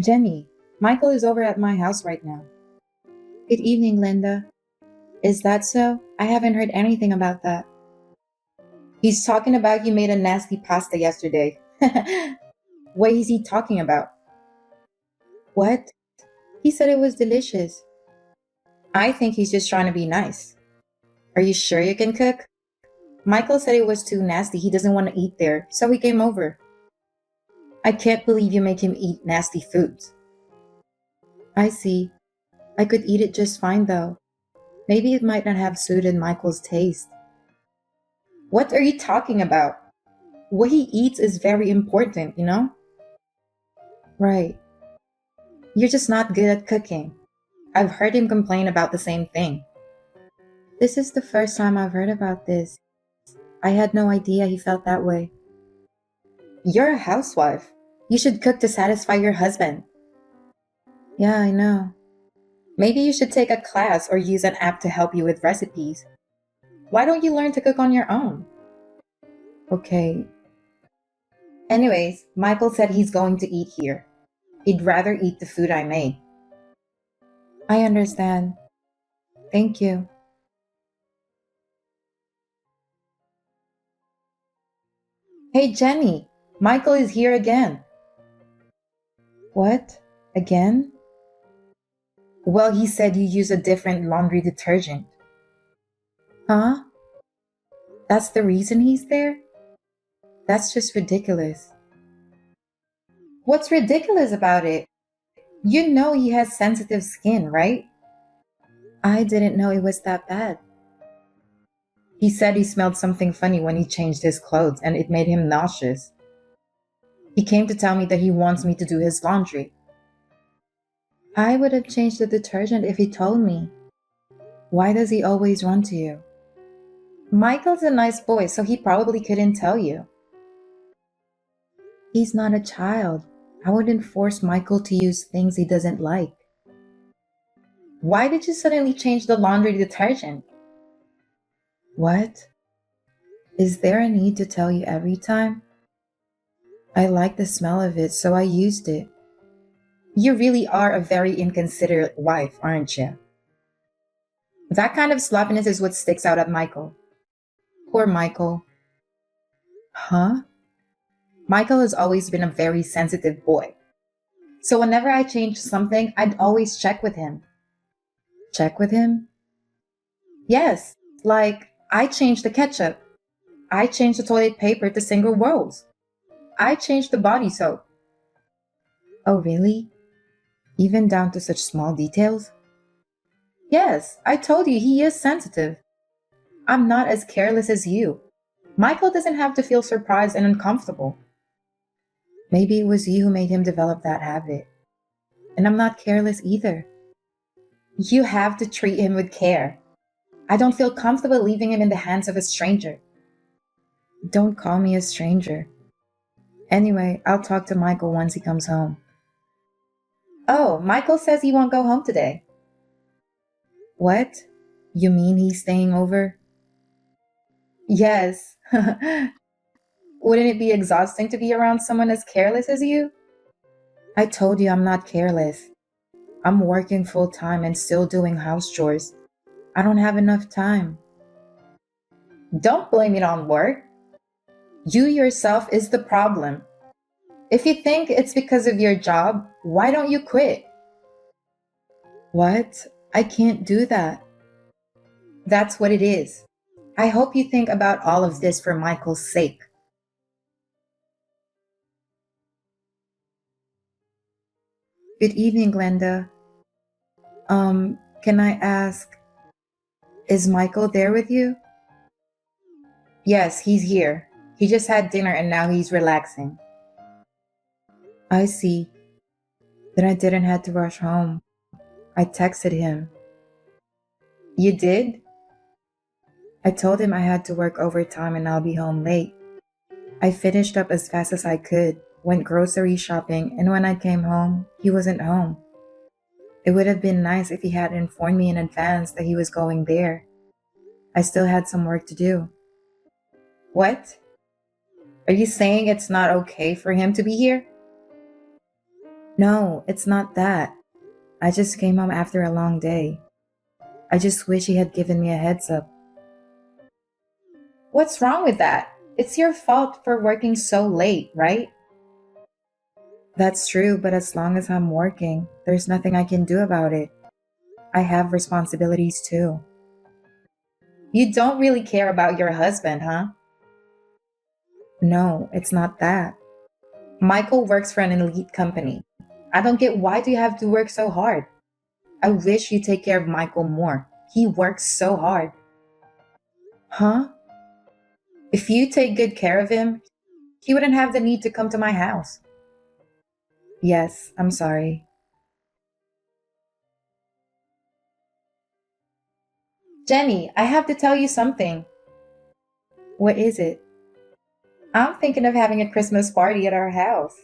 Jenny, Michael is over at my house right now. Good evening, Linda. Is that so? I haven't heard anything about that. He's talking about you made a nasty pasta yesterday. What is he talking about? What? He said it was delicious. I think he's just trying to be nice. Are you sure you can cook? Michael said it was too nasty. He doesn't want to eat there, so he came over. I can't believe you make him eat nasty foods. I see. I could eat it just fine though. Maybe it might not have suited Michael's taste. What are you talking about? What he eats is very important, you know? Right. You're just not good at cooking. I've heard him complain about the same thing. This is the first time I've heard about this. I had no idea he felt that way. You're a housewife. You should cook to satisfy your husband. Yeah, I know. Maybe you should take a class or use an app to help you with recipes. Why don't you learn to cook on your own? Okay. Anyways, Michael said he's going to eat here. He'd rather eat the food I made. I understand. Thank you. Hey, Jenny, Michael is here again. What? Again? Well, he said you use a different laundry detergent. Huh? That's the reason he's there? That's just ridiculous. What's ridiculous about it? You know he has sensitive skin, right? I didn't know it was that bad. He said he smelled something funny when he changed his clothes and it made him nauseous. He came to tell me that he wants me to do his laundry. I would have changed the detergent if he told me. Why does he always run to you? Michael's a nice boy, so he probably couldn't tell you. He's not a child. I wouldn't force Michael to use things he doesn't like. Why did you suddenly change the laundry detergent? What? Is there a need to tell you every time? I like the smell of it, so I used it. You really are a very inconsiderate wife, aren't you? That kind of sloppiness is what sticks out at Michael. Poor Michael. Huh? Michael has always been a very sensitive boy. So whenever I changed something, I'd always check with him. Check with him? Yes, like I changed the ketchup. I changed the toilet paper to single rolls. I changed the body soap. Oh, really? Even down to such small details? Yes, I told you he is sensitive. I'm not as careless as you. Michael doesn't have to feel surprised and uncomfortable. Maybe it was you who made him develop that habit. And I'm not careless either. You have to treat him with care. I don't feel comfortable leaving him in the hands of a stranger. Don't call me a stranger. Anyway, I'll talk to Michael once he comes home. Oh, Michael says he won't go home today. What? You mean he's staying over? Yes. Wouldn't it be exhausting to be around someone as careless as you? I told you I'm not careless. I'm working full time and still doing house chores. I don't have enough time. Don't blame it on work. You yourself is the problem. If you think it's because of your job, why don't you quit? What? I can't do that. That's what it is. I hope you think about all of this for Michael's sake. Good evening, Glenda. Can I ask, is Michael there with you? Yes, he's here. He just had dinner and now he's relaxing. I see. Then I didn't have to rush home. I texted him. You did? I told him I had to work overtime and I'll be home late. I finished up as fast as I could, went grocery shopping, and when I came home, he wasn't home. It would have been nice if he had informed me in advance that he was going there. I still had some work to do. What? Are you saying it's not okay for him to be here? No, it's not that. I just came home after a long day. I just wish he had given me a heads up. What's wrong with that? It's your fault for working so late, right? That's true, but as long as I'm working, there's nothing I can do about it. I have responsibilities too. You don't really care about your husband, huh? No, it's not that. Michael works for an elite company. I don't get why do you have to work so hard? I wish you take care of Michael more. He works so hard. Huh? If you take good care of him, he wouldn't have the need to come to my house. Yes, I'm sorry. Jenny, I have to tell you something. What is it? I'm thinking of having a Christmas party at our house.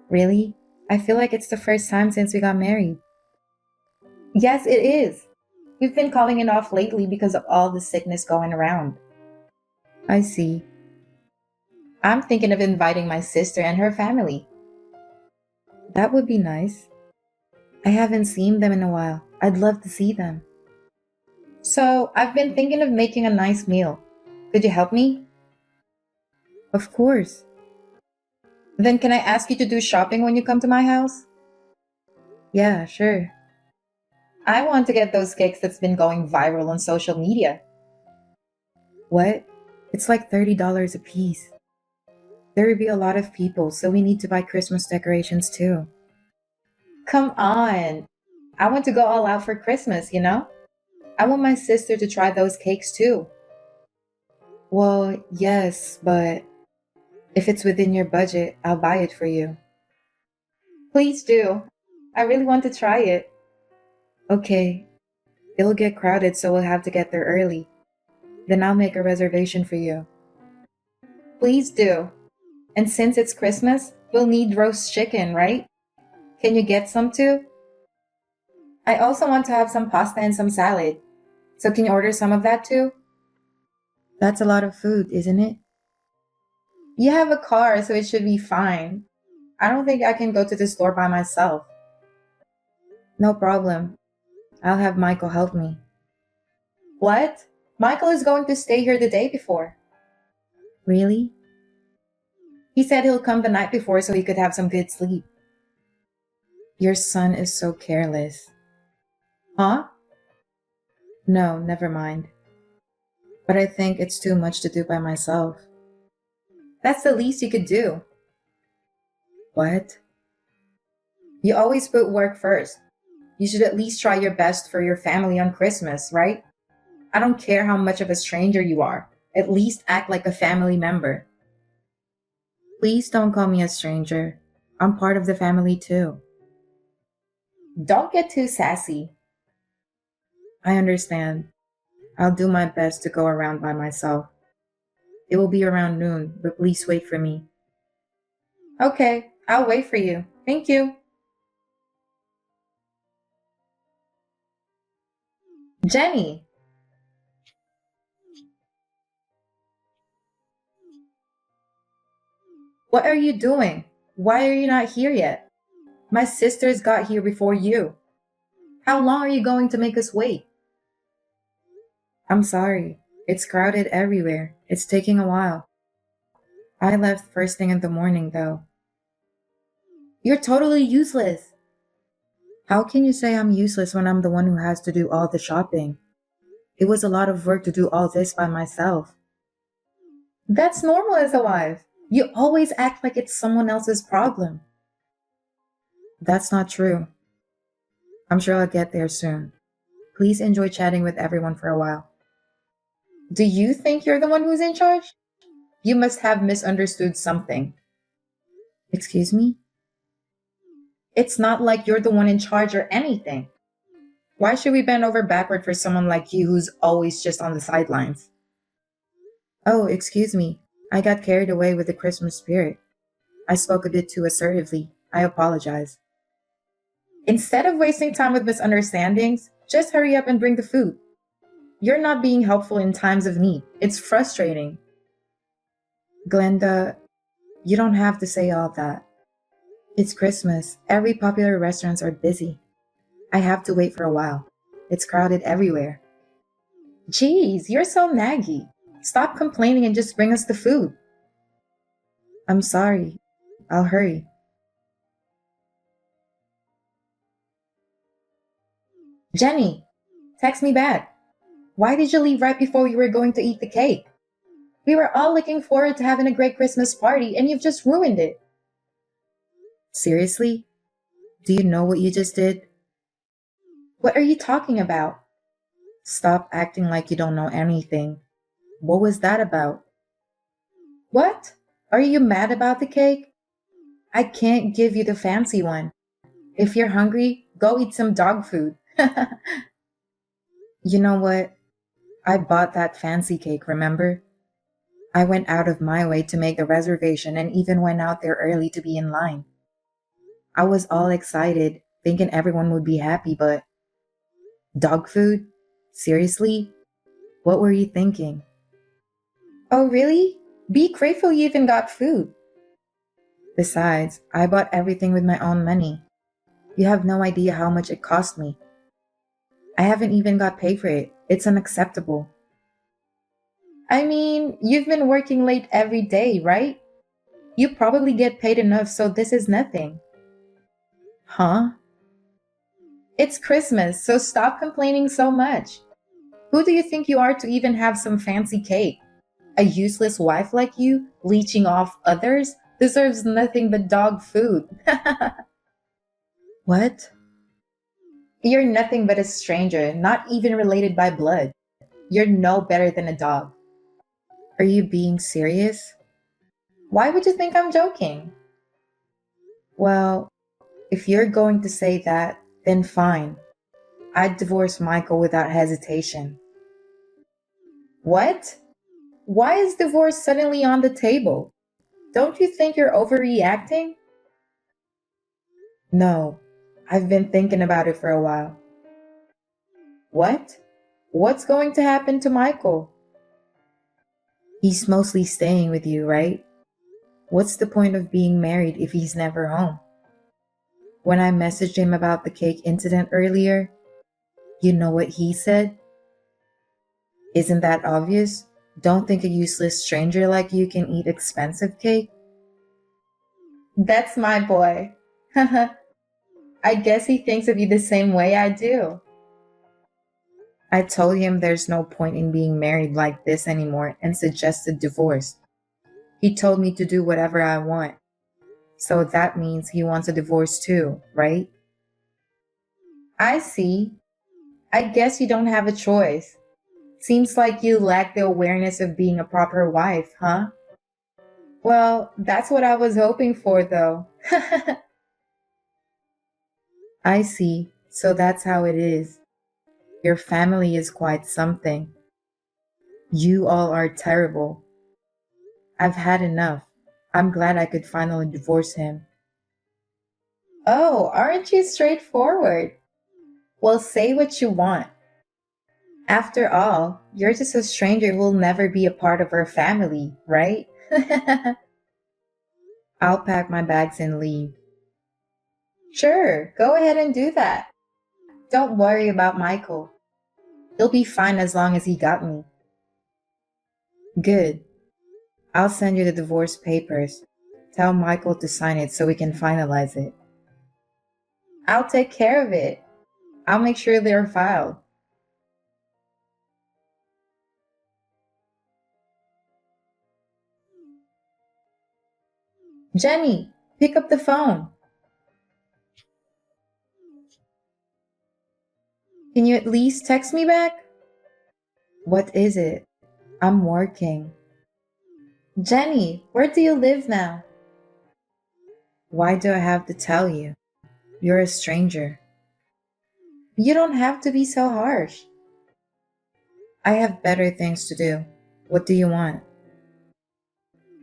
Really? I feel like it's the first time since we got married. Yes, it is. We've been calling it off lately because of all the sickness going around. I see. I'm thinking of inviting my sister and her family. That would be nice. I haven't seen them in a while. I'd love to see them. So, I've been thinking of making a nice meal. Could you help me? Of course. Then can I ask you to do shopping when you come to my house? Yeah, sure. I want to get those cakes that's been going viral on social media. What? It's like $30 a piece. There will be a lot of people, so we need to buy Christmas decorations too. Come on. I want to go all out for Christmas, you know? I want my sister to try those cakes too. Well, yes, but if it's within your budget, I'll buy it for you. Please do. I really want to try it. Okay, it'll get crowded, so we'll have to get there early. Then I'll make a reservation for you. Please do. And since it's Christmas, we'll need roast chicken, right? Can you get some too? I also want to have some pasta and some salad. So can you order some of that too? That's a lot of food, isn't it? You have a car, so it should be fine. I don't think I can go to the store by myself. No problem. I'll have Michael help me. What? Michael is going to stay here the day before. Really? He said he'll come the night before so he could have some good sleep. Your son is so careless. Huh? No, never mind. But I think it's too much to do by myself. That's the least you could do. What? You always put work first. You should at least try your best for your family on Christmas, right? I don't care how much of a stranger you are. At least act like a family member. Please don't call me a stranger. I'm part of the family too. Don't get too sassy. I understand. I'll do my best to go around by myself. It will be around noon, but please wait for me. Okay, I'll wait for you. Thank you. Jenny, what are you doing? Why are you not here yet? My sisters got here before you. How long are you going to make us wait? I'm sorry. It's crowded everywhere. It's taking a while. I left first thing in the morning, though. You're totally useless. How can you say I'm useless when I'm the one who has to do all the shopping? It was a lot of work to do all this by myself. That's normal as a wife. You always act like it's someone else's problem. That's not true. I'm sure I'll get there soon. Please enjoy chatting with everyone for a while. Do you think you're the one who's in charge? You must have misunderstood something. Excuse me? It's not like you're the one in charge or anything. Why should we bend over backward for someone like you who's always just on the sidelines? Oh, excuse me. I got carried away with the Christmas spirit. I spoke a bit too assertively. I apologize. Instead of wasting time with misunderstandings, just hurry up and bring the food. You're not being helpful in times of need. It's frustrating. Glenda, you don't have to say all that. It's Christmas. Every popular restaurants are busy. I have to wait for a while. It's crowded everywhere. Geez, you're so naggy. Stop complaining and just bring us the food. I'm sorry. I'll hurry. Jenny, text me back. Why did you leave right before we were going to eat the cake? We were all looking forward to having a great Christmas party and you've just ruined it. Seriously? Do you know what you just did? What are you talking about? Stop acting like you don't know anything. What was that about? What? Are you mad about the cake? I can't give you the fancy one. If you're hungry, go eat some dog food. You know what? I bought that fancy cake, remember? I went out of my way to make the reservation and even went out there early to be in line. I was all excited, thinking everyone would be happy, but dog food? Seriously? What were you thinking? Oh, really? Be grateful you even got food. Besides, I bought everything with my own money. You have no idea how much it cost me. I haven't even got paid for it. It's unacceptable. I mean, you've been working late every day, right? You probably get paid enough, so this is nothing. Huh? It's Christmas, so stop complaining so much. Who do you think you are to even have some fancy cake? A useless wife like you, leeching off others, deserves nothing but dog food. What? You're nothing but a stranger, not even related by blood. You're no better than a dog. Are you being serious? Why would you think I'm joking? Well, if you're going to say that, then fine. I'd divorce Michael without hesitation. What? Why is divorce suddenly on the table? Don't you think you're overreacting? No, I've been thinking about it for a while. What? What's going to happen to Michael? He's mostly staying with you, right? What's the point of being married if he's never home? When I messaged him about the cake incident earlier, you know what he said? Isn't that obvious? Don't think a useless stranger like you can eat expensive cake? That's my boy. I guess he thinks of you the same way I do. I told him there's no point in being married like this anymore and suggested divorce. He told me to do whatever I want. So that means he wants a divorce too, right? I see. I guess you don't have a choice. Seems like you lack the awareness of being a proper wife, huh? Well, that's what I was hoping for, though. I see. So that's how it is. Your family is quite something. You all are terrible. I've had enough. I'm glad I could finally divorce him. Oh, aren't you straightforward? Well, say what you want. After all, you're just a stranger who will never be a part of our family, right? I'll pack my bags and leave. Sure, go ahead and do that. Don't worry about Michael. He'll be fine as long as he got me. Good. I'll send you the divorce papers. Tell Michael to sign it so we can finalize it. I'll take care of it. I'll make sure they're filed. Jenny, pick up the phone. Can you at least text me back? What is it? I'm working. Jenny, where do you live now? Why do I have to tell you? You're a stranger. You don't have to be so harsh. I have better things to do. What do you want?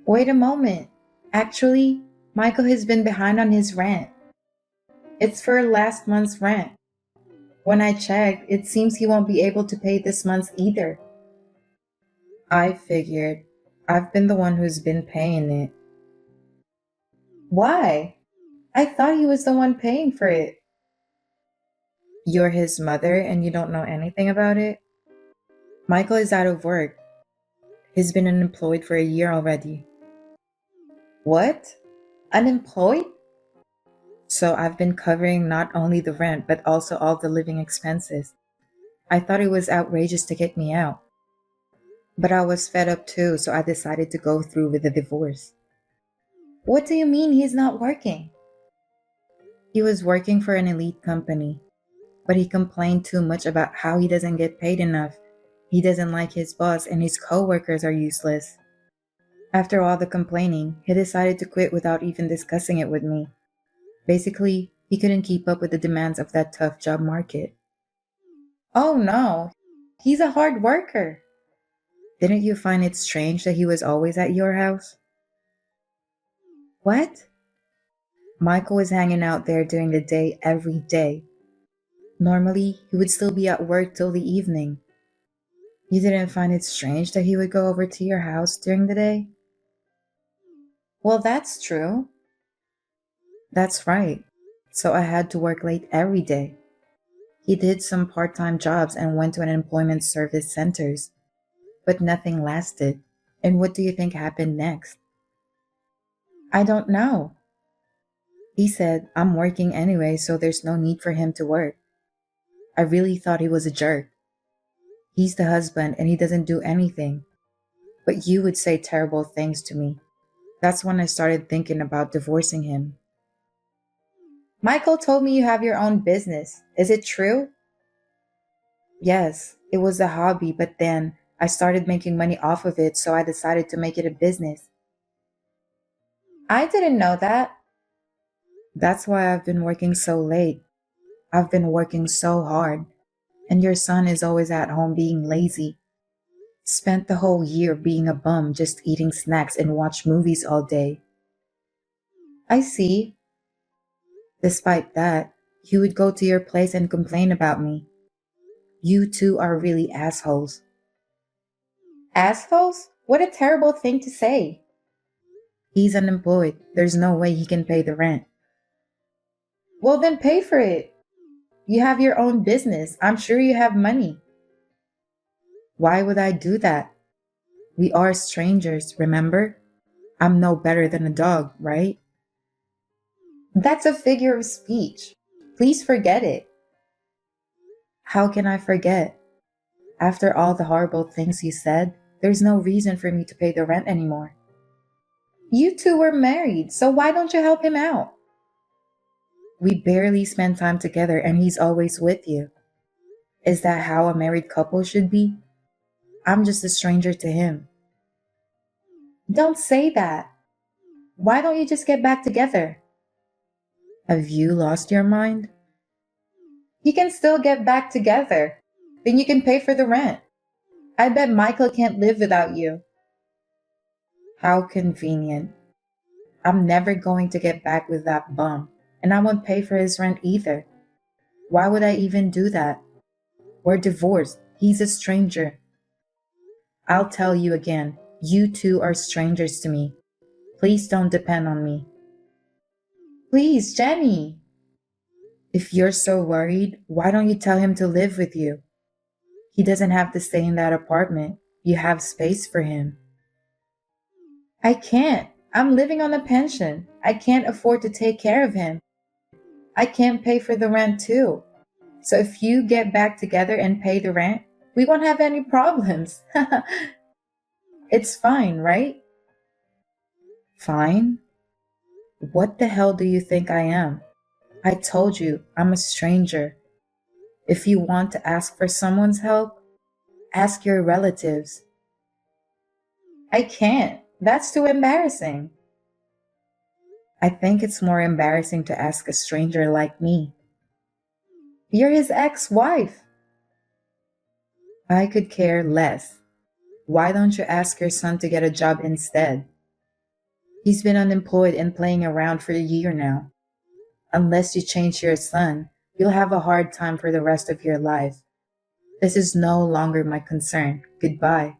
Wait a moment. Actually, Michael has been behind on his rent. It's for last month's rent. When I checked, it seems he won't be able to pay this month's either. I figured. I've been the one who's been paying it. Why? I thought he was the one paying for it. You're his mother and you don't know anything about it? Michael is out of work. He's been unemployed for a year already. What? Unemployed? So I've been covering not only the rent, but also all the living expenses. I thought it was outrageous to kick me out. But I was fed up too, so I decided to go through with the divorce. What do you mean he's not working? He was working for an elite company, but he complained too much about how he doesn't get paid enough. He doesn't like his boss and his coworkers are useless. After all the complaining, he decided to quit without even discussing it with me. Basically, he couldn't keep up with the demands of that tough job market. Oh no, he's a hard worker. Didn't you find it strange that he was always at your house? What? Michael was hanging out there during the day every day. Normally, he would still be at work till the evening. You didn't find it strange that he would go over to your house during the day? Well, that's true. That's right. So I had to work late every day. He did some part time jobs and went to an employment service centers, but nothing lasted. And what do you think happened next? I don't know. He said, I'm working anyway, so there's no need for him to work. I really thought he was a jerk. He's the husband and he doesn't do anything. But you would say terrible things to me. That's when I started thinking about divorcing him. Michael told me you have your own business. Is it true? Yes, it was a hobby, but then I started making money off of it, so I decided to make it a business. I didn't know that. That's why I've been working so late. I've been working so hard. And your son is always at home being lazy. Spent the whole year being a bum, just eating snacks and watch movies all day. I see. Despite that, he would go to your place and complain about me. You two are really assholes. Assholes? What a terrible thing to say. He's unemployed. There's no way he can pay the rent. Well, then pay for it. You have your own business. I'm sure you have money. Why would I do that? We are strangers, remember? I'm no better than a dog, right? That's a figure of speech. Please forget it. How can I forget? After all the horrible things you said, there's no reason for me to pay the rent anymore. You two were married, so why don't you help him out? We barely spend time together and he's always with you. Is that how a married couple should be? I'm just a stranger to him. Don't say that. Why don't you just get back together? Have you lost your mind? You can still get back together. Then you can pay for the rent. I bet Michael can't live without you. How convenient. I'm never going to get back with that bum, and I won't pay for his rent either. Why would I even do that? We're divorced. He's a stranger. I'll tell you again, you two are strangers to me. Please don't depend on me. Please, Jenny. If you're so worried, why don't you tell him to live with you? He doesn't have to stay in that apartment. You have space for him. I can't. I'm living on a pension. I can't afford to take care of him. I can't pay for the rent too. So if you get back together and pay the rent, we won't have any problems. It's fine, right? Fine? What the hell do you think I am? I told you, I'm a stranger. If you want to ask for someone's help, ask your relatives. I can't. That's too embarrassing. I think it's more embarrassing to ask a stranger like me. You're his ex-wife. I could care less. Why don't you ask your son to get a job instead? He's been unemployed and playing around for a year now. Unless you change your son, you'll have a hard time for the rest of your life. This is no longer my concern. Goodbye.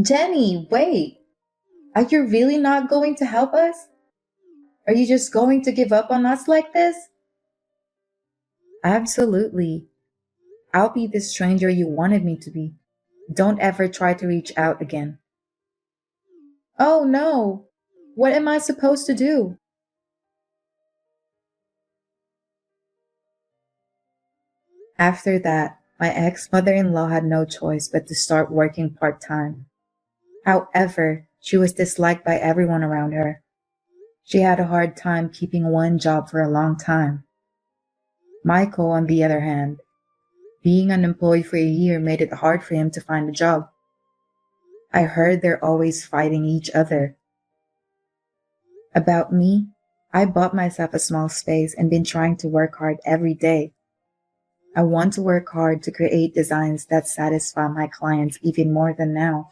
Jenny, wait. Are you really not going to help us? Are you just going to give up on us like this? Absolutely. I'll be the stranger you wanted me to be. Don't ever try to reach out again. Oh no! What am I supposed to do? After that, my ex mother in law had no choice but to start working part time. However, she was disliked by everyone around her. She had a hard time keeping one job for a long time. Michael, on the other hand, being unemployed for a year made it hard for him to find a job. I heard they're always fighting each other. About me, I bought myself a small space and been trying to work hard every day. I want to work hard to create designs that satisfy my clients even more than now.